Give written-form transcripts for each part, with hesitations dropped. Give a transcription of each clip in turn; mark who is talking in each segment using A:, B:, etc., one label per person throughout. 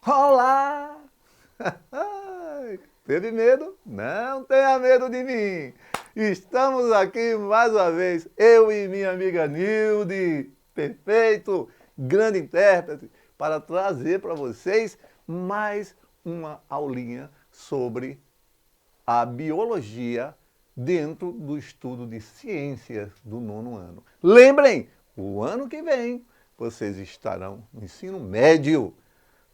A: Olá! Teve medo? Não tenha medo de mim! Estamos aqui mais uma vez, eu e minha amiga Nilde, perfeito, grande intérprete, para trazer para vocês mais uma aulinha sobre a biologia dentro do estudo de ciências do 9º ano. Lembrem, o ano que vem vocês estarão no ensino médio.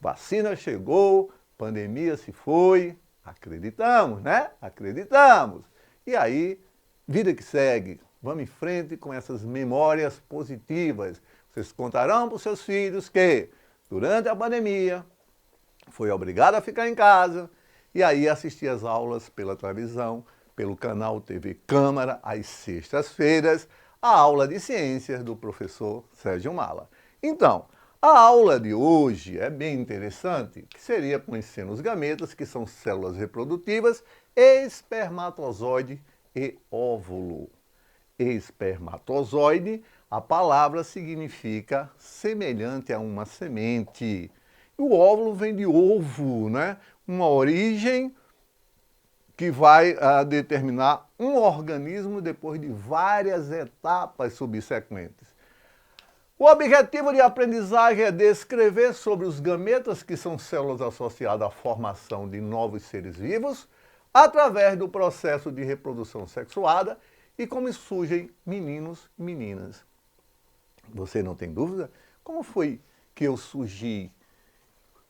A: Vacina chegou, pandemia se foi, acreditamos, né? Acreditamos. E aí, vida que segue, vamos em frente com essas memórias positivas. Vocês contarão para os seus filhos que, durante a pandemia, foi obrigado a ficar em casa e aí assistir as aulas pela televisão, pelo canal TV Câmara, às sextas-feiras, a aula de ciências do professor Sérgio Mala. Então, a aula de hoje é bem interessante, que seria conhecendo os gametas, que são células reprodutivas, espermatozoide e óvulo. Espermatozoide, a palavra significa semelhante a uma semente. E o óvulo vem de ovo, né? Uma origem que vai determinar um organismo depois de várias etapas subsequentes. O objetivo de aprendizagem é descrever sobre os gametas, que são células associadas à formação de novos seres vivos, através do processo de reprodução sexuada e como surgem meninos e meninas. Você não tem dúvida? Como foi que eu surgi?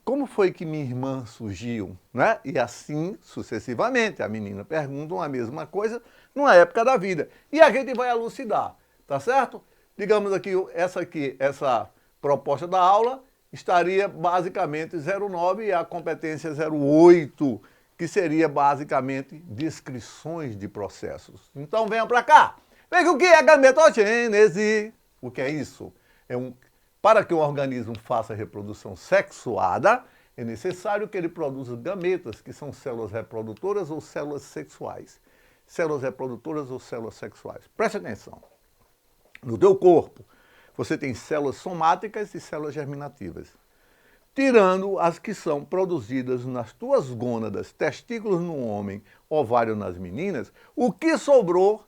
A: Como foi que minha irmã surgiu? Né? E assim sucessivamente. A menina pergunta a mesma coisa numa época da vida. E a gente vai elucidar, tá certo? Digamos aqui, essa proposta da aula estaria basicamente 09 e a competência 08, que seria basicamente descrições de processos. Então venham para cá. Veja o que é gametogênese. O que é isso? Para que um organismo faça reprodução sexuada, é necessário que ele produza gametas, que são células reprodutoras ou células sexuais. Células reprodutoras ou células sexuais. Preste atenção. No teu corpo, você tem células somáticas e células germinativas. Tirando as que são produzidas nas tuas gônadas, testículos no homem, ovário nas meninas, o que sobrou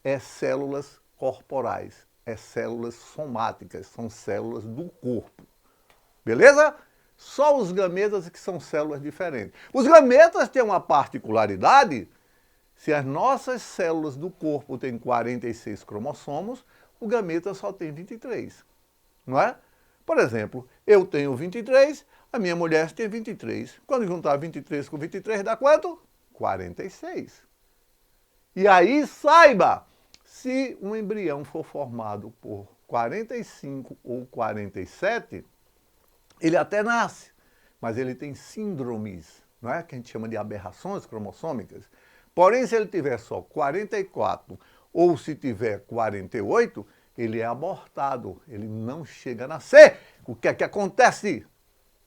A: é células corporais, é células somáticas, são células do corpo. Beleza? Só os gametas que são células diferentes. Os gametas têm uma particularidade. Se as nossas células do corpo têm 46 cromossomos, o gameta só tem 23, não é? Por exemplo, eu tenho 23, a minha mulher tem 23. Quando juntar 23 com 23 dá quanto? 46. E aí saiba, se um embrião for formado por 45 ou 47, ele até nasce, mas ele tem síndromes, não é? Que a gente chama de aberrações cromossômicas. Porém, se ele tiver só 44 ou se tiver 48, ele é abortado, ele não chega a nascer. O que é que acontece?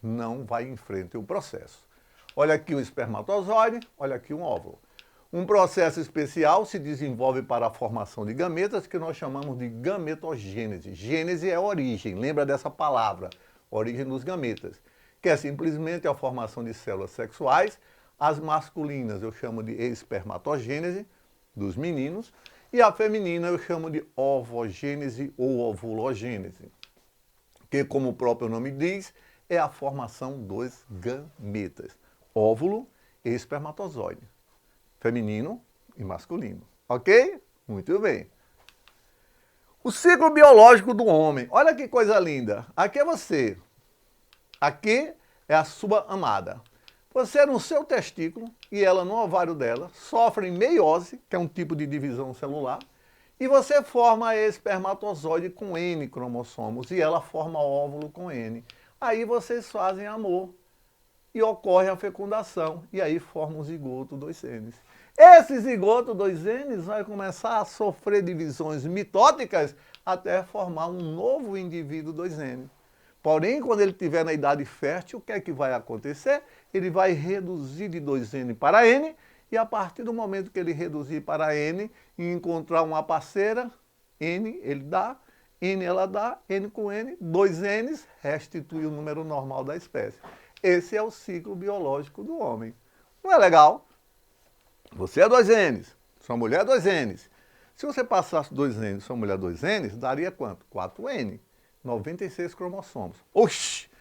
A: Não vai em frente o processo. Olha aqui um espermatozoide, olha aqui um óvulo. Um processo especial se desenvolve para a formação de gametas, que nós chamamos de gametogênese. Gênese é origem, lembra dessa palavra, origem dos gametas, que é simplesmente a formação de células sexuais. As masculinas eu chamo de espermatogênese, dos meninos, e a feminina eu chamo de ovogênese ou ovulogênese, que, como o próprio nome diz, é a formação dos gametas, óvulo e espermatozoide, feminino e masculino. Ok? Muito bem. O ciclo biológico do homem. Olha que coisa linda. Aqui é você. Aqui é a sua amada. Você no seu testículo e ela no ovário dela sofrem meiose, que é um tipo de divisão celular, e você forma espermatozoide com N cromossomos e ela forma óvulo com N. Aí vocês fazem amor e ocorre a fecundação e aí forma um zigoto 2Ns. Esse zigoto 2Ns vai começar a sofrer divisões mitóticas até formar um novo indivíduo 2N. Porém, quando ele estiver na idade fértil, o que é que vai acontecer? Ele vai reduzir de 2N para N, e a partir do momento que ele reduzir para N e encontrar uma parceira, N ele dá, N ela dá, N com N, 2Ns restitui o número normal da espécie. Esse é o ciclo biológico do homem. Não é legal? Você é 2Ns, sua mulher é 2Ns. Se você passasse 2N, sua mulher 2Ns, daria quanto? 4N, 96 cromossomos. Oxi!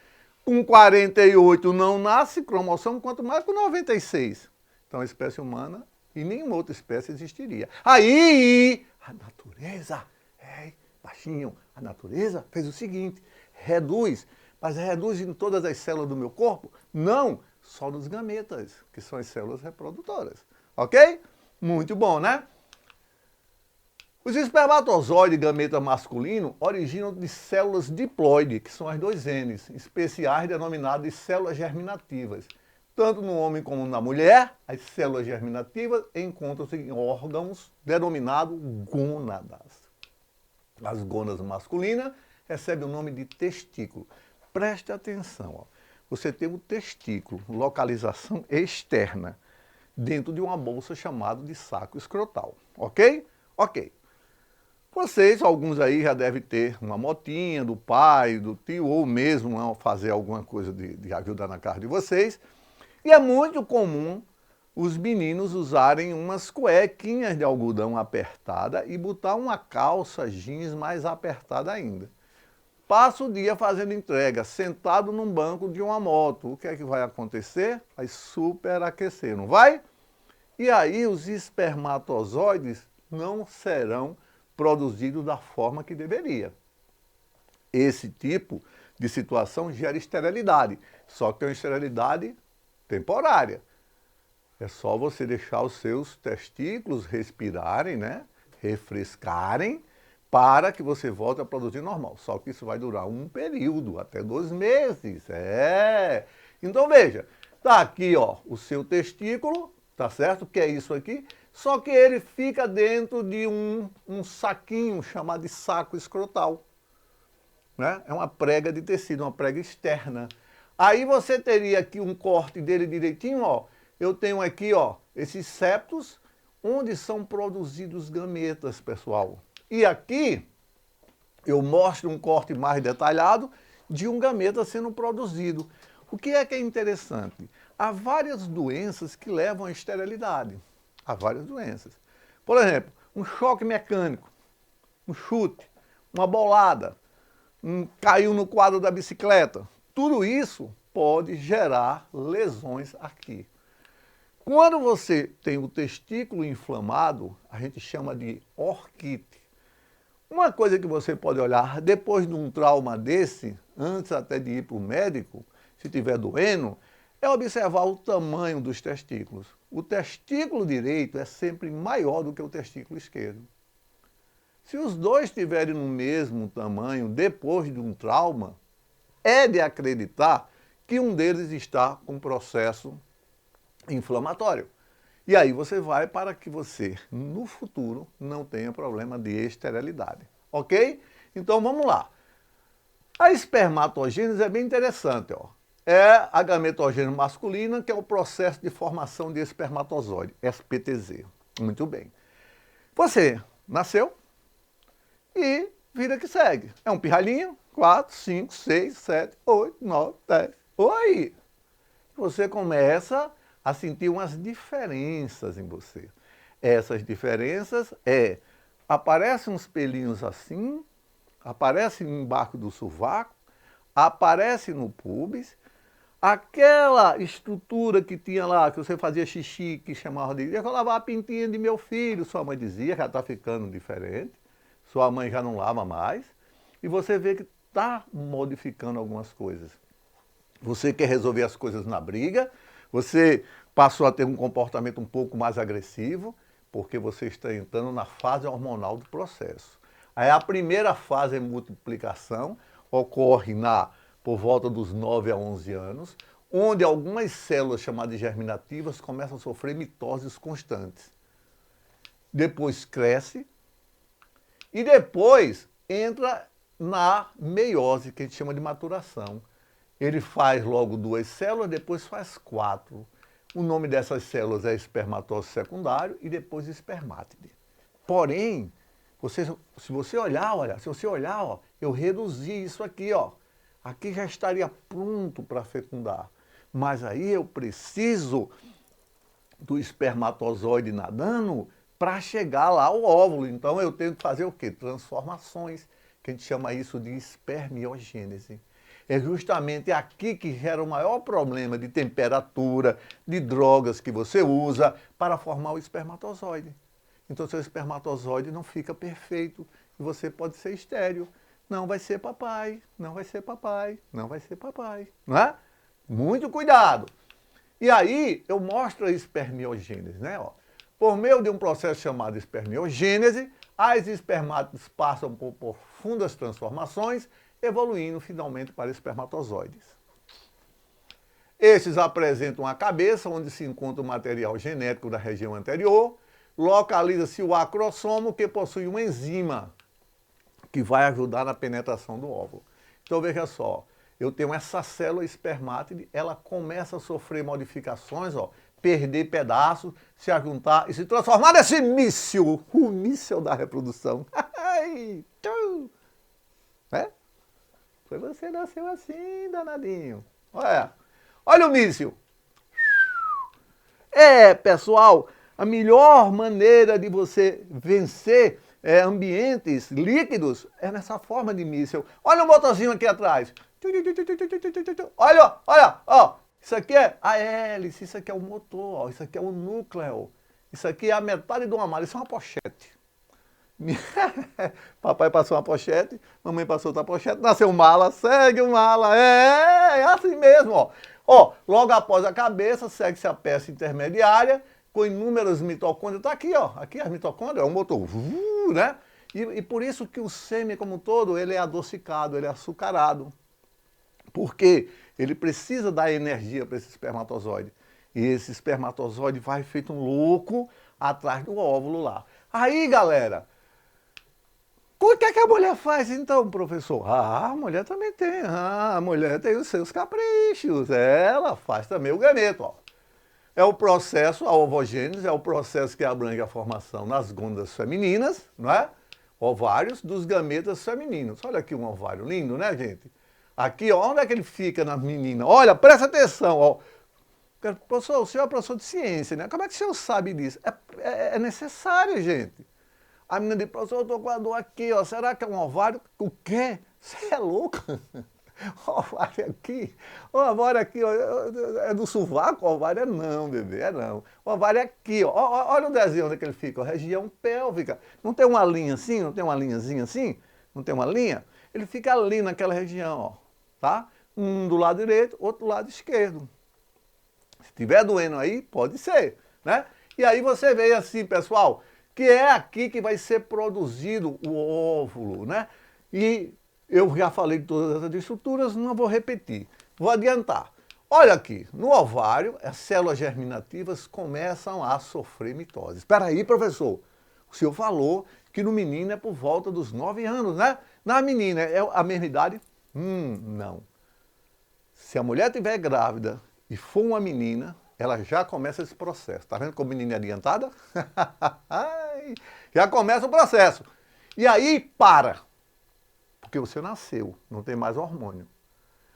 A: Com 48 não nasce cromossomo, quanto mais com 96. Então a espécie humana e nenhuma outra espécie existiria. Aí a natureza, baixinho, a natureza fez o seguinte, reduz, mas reduz em todas as células do meu corpo? Não, só nos gametas, que são as células reprodutoras. Ok? Muito bom, né? Os espermatozoides gameta masculino originam de células diploide, que são as 2Ns, especiais denominadas de células germinativas. Tanto no homem como na mulher, as células germinativas encontram-se em órgãos denominados gônadas. As gônadas masculinas recebem o nome de testículo. Preste atenção, ó. Você tem o testículo, localização externa, dentro de uma bolsa chamada de saco escrotal, ok? Ok. Vocês, alguns aí já devem ter uma motinha do pai, do tio, ou mesmo fazer alguma coisa de ajudar na casa de vocês. E é muito comum os meninos usarem umas cuequinhas de algodão apertada e botar uma calça jeans mais apertada ainda. Passa o dia fazendo entrega, sentado num banco de uma moto. O que é que vai acontecer? Vai superaquecer, não vai? E aí os espermatozoides não serão produzidos da forma que deveria. Esse tipo de situação gera esterilidade, só que é uma esterilidade temporária. É só você deixar os seus testículos respirarem, né? Refrescarem, para que você volte a produzir normal. Só que isso vai durar um período, até 2 meses. Então veja, tá aqui ó, o seu testículo, tá certo? Que é isso aqui. Só que ele fica dentro de um saquinho chamado de saco escrotal. Né? É uma prega de tecido, uma prega externa. Aí você teria aqui um corte dele direitinho, ó. Eu tenho aqui, ó, esses septos, onde são produzidos gametas, pessoal. E aqui eu mostro um corte mais detalhado de um gameta sendo produzido. O que é interessante? Há várias doenças que levam à esterilidade. Há várias doenças. Por exemplo, um choque mecânico, um chute, uma bolada, caiu no quadro da bicicleta. Tudo isso pode gerar lesões aqui. Quando você tem o testículo inflamado, a gente chama de orquite. Uma coisa que você pode olhar depois de um trauma desse, antes até de ir para o médico, se estiver doendo, é observar o tamanho dos testículos. O testículo direito é sempre maior do que o testículo esquerdo. Se os dois estiverem no mesmo tamanho depois de um trauma, é de acreditar que um deles está com processo inflamatório. E aí você vai para que você, no futuro, não tenha problema de esterilidade. Ok? Então vamos lá. A espermatogênese é bem interessante, ó. É a gametogênese masculina, que é o processo de formação de espermatozoide, SPTZ. Muito bem. Você nasceu e vida que segue. É um pirralhinho, 4, 5, 6, 7, 8, 9, 10. Oi! Você começa a sentir umas diferenças em você. Essas diferenças aparecem uns pelinhos assim, aparece embaixo do sovaco, aparece no púbis, aquela estrutura que tinha lá, que você fazia xixi, que chamava de... Eu lavava a pintinha de meu filho, sua mãe dizia, já está ficando diferente, sua mãe já não lava mais, e você vê que está modificando algumas coisas. Você quer resolver as coisas na briga, você passou a ter um comportamento um pouco mais agressivo, porque você está entrando na fase hormonal do processo. Aí a primeira fase é multiplicação, ocorre por volta dos 9 a 11 anos, onde algumas células chamadas germinativas começam a sofrer mitoses constantes. Depois cresce e depois entra na meiose, que a gente chama de maturação. Ele faz logo 2 células, depois faz 4. O nome dessas células é espermatócito secundário e depois espermátide. Porém, se você olhar, ó, eu reduzi isso aqui, ó. Aqui já estaria pronto para fecundar. Mas aí eu preciso do espermatozoide nadando para chegar lá ao óvulo. Então eu tenho que fazer o quê? Transformações, que a gente chama isso de espermiogênese. É justamente aqui que gera o maior problema de temperatura, de drogas que você usa para formar o espermatozoide. Então seu espermatozoide não fica perfeito e você pode ser estéril. Não vai ser papai, não vai ser papai, não vai ser papai, não é? Muito cuidado. E aí eu mostro a espermiogênese, né? Ó, por meio de um processo chamado espermiogênese, as espermátides passam por profundas transformações, evoluindo finalmente para espermatozoides. Estes apresentam a cabeça, onde se encontra o material genético da região anterior, localiza-se o acrossomo, que possui uma enzima que vai ajudar na penetração do óvulo. Então veja só, eu tenho essa célula espermátide, ela começa a sofrer modificações, ó, perder pedaços, se ajuntar e se transformar nesse míssil, o míssil da reprodução. É? Foi você nasceu assim, danadinho. Olha o míssil. Pessoal, a melhor maneira de você vencer ambientes líquidos é nessa forma de míssil. Olha o motorzinho aqui atrás. Olha, ó. Isso aqui é a hélice, isso aqui é o motor, ó, isso aqui é o núcleo. Isso aqui é a metade de uma mala, isso é uma pochete. Papai passou uma pochete, mamãe passou outra pochete, nasceu mala, segue o mala. É assim mesmo, ó. Ó, logo após a cabeça, segue-se a peça intermediária, com inúmeras mitocôndrias. Tá aqui, ó. Aqui as mitocôndrias, é um motor, né? E por isso que o sêmen como um todo, ele é adocicado, ele é açucarado. Porque ele precisa dar energia para esse espermatozoide. E esse espermatozoide vai feito um louco atrás do óvulo lá. Aí, galera, o que é que a mulher faz então, professor? A mulher também tem. A mulher tem os seus caprichos. Ela faz também o gameto, ó. É o processo, a ovogênese, é o processo que abrange a formação nas gônadas femininas, não é? Ovários dos gametas femininos. Olha aqui um ovário lindo, né, gente? Aqui, ó, onde é que ele fica na menina? Olha, presta atenção, ó. Professor, o senhor é professor de ciência, né? Como é que o senhor sabe disso? É necessário, gente. A menina diz, professor, eu tô com a dor aqui, ó. Será que é um ovário? O quê? Você é louco? Ovário aqui? O ovário aqui, ó, é do sovaco? O ovário é não, bebê, é não. O ovário é aqui, ó. Olha o desenho onde é que ele fica, ó. Região pélvica. Não tem uma linha assim? Não tem uma linhazinha assim? Não tem uma linha? Ele fica ali naquela região, ó. Tá? Um do lado direito, outro do lado esquerdo. Se estiver doendo aí, pode ser, né? E aí você vê assim, pessoal, que é aqui que vai ser produzido o óvulo, né? E eu já falei de todas essas estruturas, não vou repetir. Vou adiantar. Olha aqui, no ovário, as células germinativas começam a sofrer mitose. Espera aí, professor. O senhor falou que no menino é por volta dos 9 anos, né? Na menina é a mesma idade? Não. Se a mulher estiver grávida e for uma menina, ela já começa esse processo. Tá vendo como a menina é adiantada? Já começa o processo. E aí para. Porque você nasceu, não tem mais hormônio.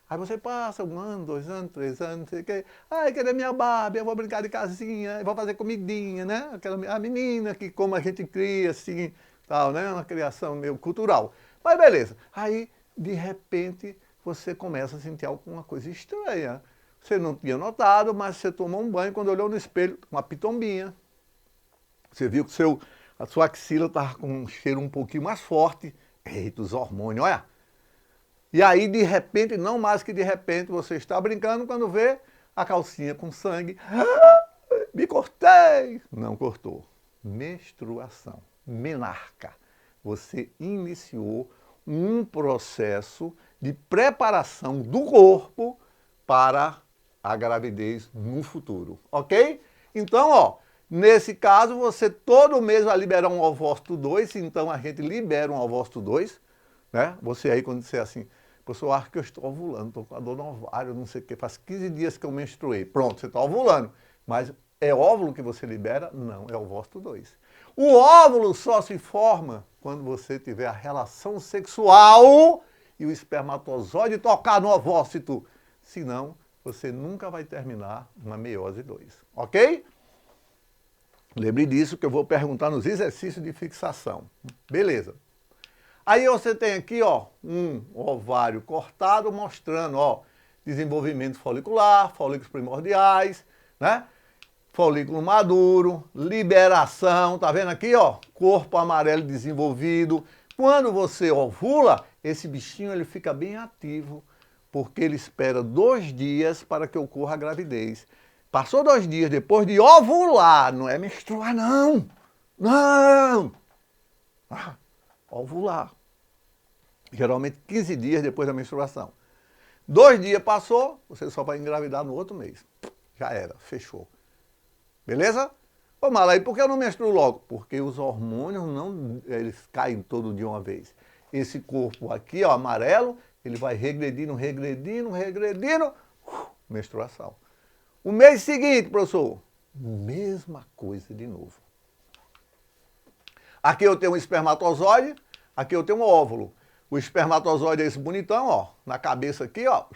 A: Aí você passa 1 ano, 2 anos, 3 anos, não sei o quê. Ai, cadê minha Barbie? Eu vou brincar de casinha, eu vou fazer comidinha, né? A menina que como a gente cria, assim, tal, né? Uma criação meio cultural. Mas beleza. Aí, de repente, você começa a sentir alguma coisa estranha. Você não tinha notado, mas você tomou um banho, quando olhou no espelho, uma pitombinha. Você viu que a sua axila estava com um cheiro um pouquinho mais forte. Eita, os hormônios, olha. E aí, de repente, não mais que de repente, você está brincando quando vê a calcinha com sangue. Me cortei! Não cortou. Menstruação. Menarca. Você iniciou um processo de preparação do corpo para a gravidez no futuro, ok? Então, ó, nesse caso, você todo mês vai liberar um ovócito 2, então a gente libera um ovócito 2, né? Você aí, quando disser assim, professor, eu acho que eu estou ovulando, estou com a dor no ovário, não sei o quê, faz 15 dias que eu menstruei. Pronto, você está ovulando. Mas é óvulo que você libera? Não, é ovócito 2. O óvulo só se forma quando você tiver a relação sexual e o espermatozoide tocar no ovócito. Senão, você nunca vai terminar uma meiose 2, ok? Lembre disso que eu vou perguntar nos exercícios de fixação. Beleza. Aí você tem aqui, ó, um ovário cortado mostrando, ó, desenvolvimento folicular, folículos primordiais, né? Folículo maduro, liberação, tá vendo aqui, ó? Corpo amarelo desenvolvido. Quando você ovula, esse bichinho ele fica bem ativo, porque ele espera 2 dias para que ocorra a gravidez. Passou 2 dias depois de ovular, não é menstruar não, não! Ovular. Geralmente 15 dias depois da menstruação. 2 dias passou, você só vai engravidar no outro mês. Já era, fechou. Beleza? Ô Mala, e por que eu não menstruo logo? Porque os hormônios não, eles caem todo de uma vez. Esse corpo aqui, ó, amarelo, ele vai regredindo, regredindo, regredindo, menstruação. O mês seguinte, professor, mesma coisa de novo. Aqui eu tenho um espermatozoide, aqui eu tenho um óvulo. O espermatozoide é esse bonitão, ó, na cabeça aqui, ó,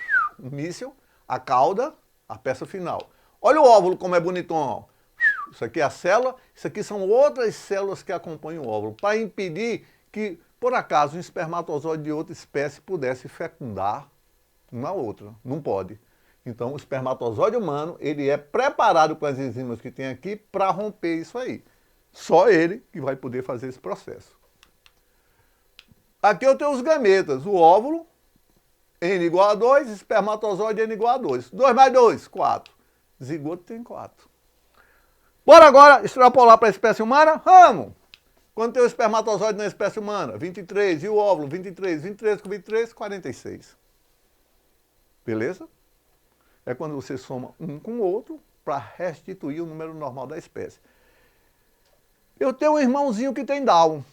A: um míssil, a cauda, a peça final. Olha o óvulo como é bonitão, ó. Isso aqui é a célula, isso aqui são outras células que acompanham o óvulo, para impedir que, por acaso, um espermatozoide de outra espécie pudesse fecundar uma outra. Não pode. Então, o espermatozoide humano, ele é preparado com as enzimas que tem aqui para romper isso aí. Só ele que vai poder fazer esse processo. Aqui eu tenho os gametas, o óvulo, N igual a 2, espermatozoide N igual a 2. 2 mais 2, 4. Zigoto tem 4. Bora agora extrapolar para a espécie humana? Vamos! Quando tem o espermatozoide na espécie humana? 23. E o óvulo? 23. 23 com 23, 46. Beleza? É quando você soma um com o outro para restituir o número normal da espécie. Eu tenho um irmãozinho que tem Down,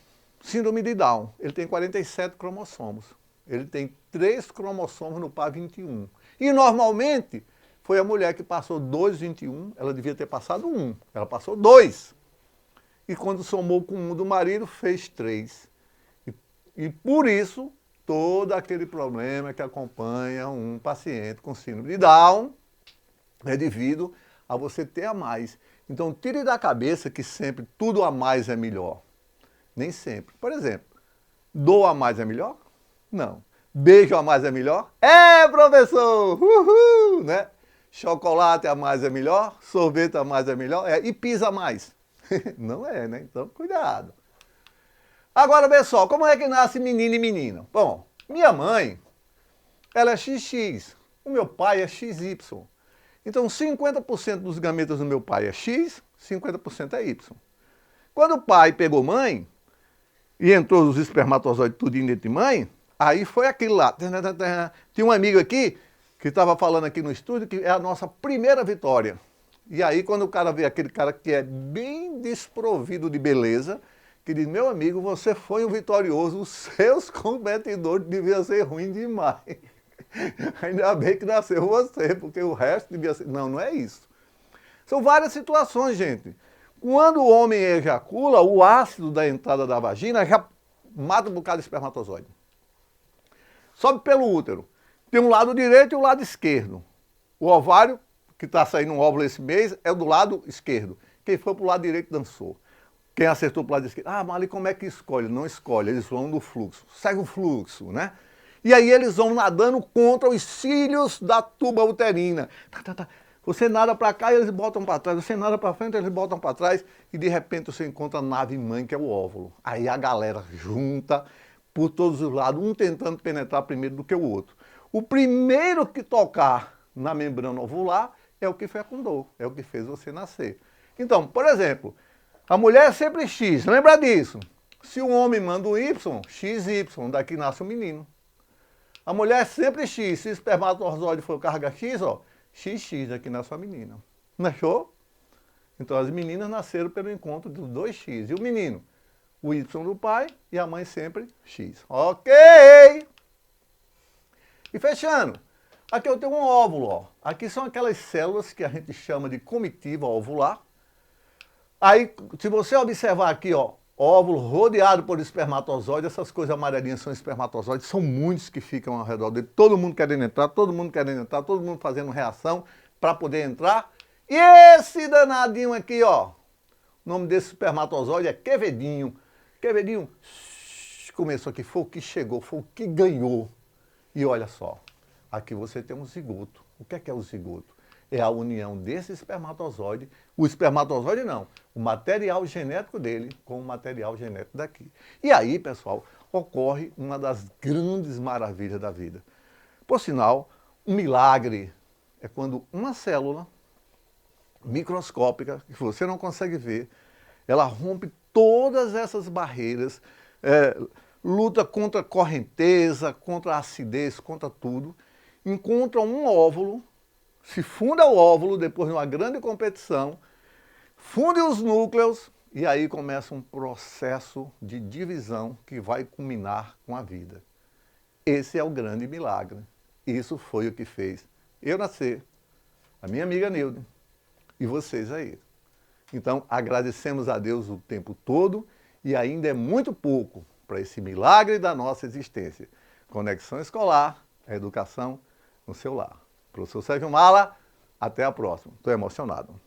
A: síndrome de Down. Ele tem 47 cromossomos. Ele tem 3 cromossomos no par 21. E normalmente foi a mulher que passou 2, 21, ela devia ter passado 1. Ela passou 2. E quando somou com 1 do marido, fez 3. E por isso, todo aquele problema que acompanha um paciente com síndrome de Down é devido a você ter a mais. Então, tire da cabeça que sempre tudo a mais é melhor. Nem sempre. Por exemplo, dor a mais é melhor? Não. Beijo a mais é melhor? É, professor! Uhul! Né? Chocolate a mais é melhor? Sorvete a mais é melhor? É. E pisa a mais? Não é, né? Então, cuidado. Agora, pessoal, como é que nasce menino e menina? Bom, minha mãe, ela é XX. O meu pai é XY. Então, 50% dos gametas do meu pai é X, 50% é Y. Quando o pai pegou mãe, e entrou os espermatozoides tudinho dentro de mãe, aí foi aquilo lá. Tinha um amigo aqui, que estava falando aqui no estúdio, que é a nossa primeira vitória. E aí, quando o cara vê aquele cara que é bem desprovido de beleza, que diz, meu amigo, você foi um vitorioso, os seus competidores deviam ser ruins demais. Ainda bem que nasceu você, porque o resto devia ser... Não, não é isso. São várias situações, gente. Quando o homem ejacula, o ácido da entrada da vagina já mata um bocado de espermatozoide. Sobe pelo útero. Tem um lado direito e um lado esquerdo. O ovário, que está saindo um óvulo esse mês, é do lado esquerdo. Quem foi para o lado direito dançou. Quem acertou para o lado esquerdo, mas ali como é que escolhe? Não escolhe, eles vão no fluxo. Segue o fluxo, né? E aí eles vão nadando contra os cílios da tuba uterina. Você nada para cá e eles botam para trás. Você nada para frente e eles botam para trás. E de repente você encontra a nave mãe, que é o óvulo. Aí a galera junta por todos os lados, um tentando penetrar primeiro do que o outro. O primeiro que tocar na membrana ovular é o que fecundou, é o que fez você nascer. Então, por exemplo, a mulher é sempre X, lembra disso? Se o homem manda o Y, XY, daqui nasce o menino. A mulher é sempre X, se o espermatozoide for carga X, ó, XX, daqui nasce a menina. Não achou? Então as meninas nasceram pelo encontro dos 2X. E o menino? O Y do pai e a mãe sempre X. Ok! E fechando, aqui eu tenho um óvulo, ó. Aqui são aquelas células que a gente chama de comitiva ovular. Aí, se você observar aqui, ó, óvulo rodeado por espermatozoide, essas coisas amarelinhas são espermatozoides, são muitos que ficam ao redor dele, todo mundo querendo entrar, todo mundo querendo entrar, todo mundo fazendo reação para poder entrar. E esse danadinho aqui, ó, o nome desse espermatozoide é Quevedinho. Quevedinho começou aqui, foi o que chegou, foi o que ganhou. E olha só, aqui você tem um zigoto. O que é o zigoto? É a união desse espermatozoide, o espermatozoide não, o material genético dele com o material genético daqui. E aí, pessoal, ocorre uma das grandes maravilhas da vida. Por sinal, um milagre é quando uma célula microscópica, que você não consegue ver, ela rompe todas essas barreiras, luta contra a correnteza, contra a acidez, contra tudo, encontra um óvulo, se funda o óvulo depois de uma grande competição, funde os núcleos e aí começa um processo de divisão que vai culminar com a vida. Esse é o grande milagre. Isso foi o que fez eu nascer, a minha amiga Nilde e vocês aí. Então agradecemos a Deus o tempo todo e ainda é muito pouco para esse milagre da nossa existência. Conexão Escolar, a educação no seu lar. Professor Sérgio Mala, até a próxima. Estou emocionado.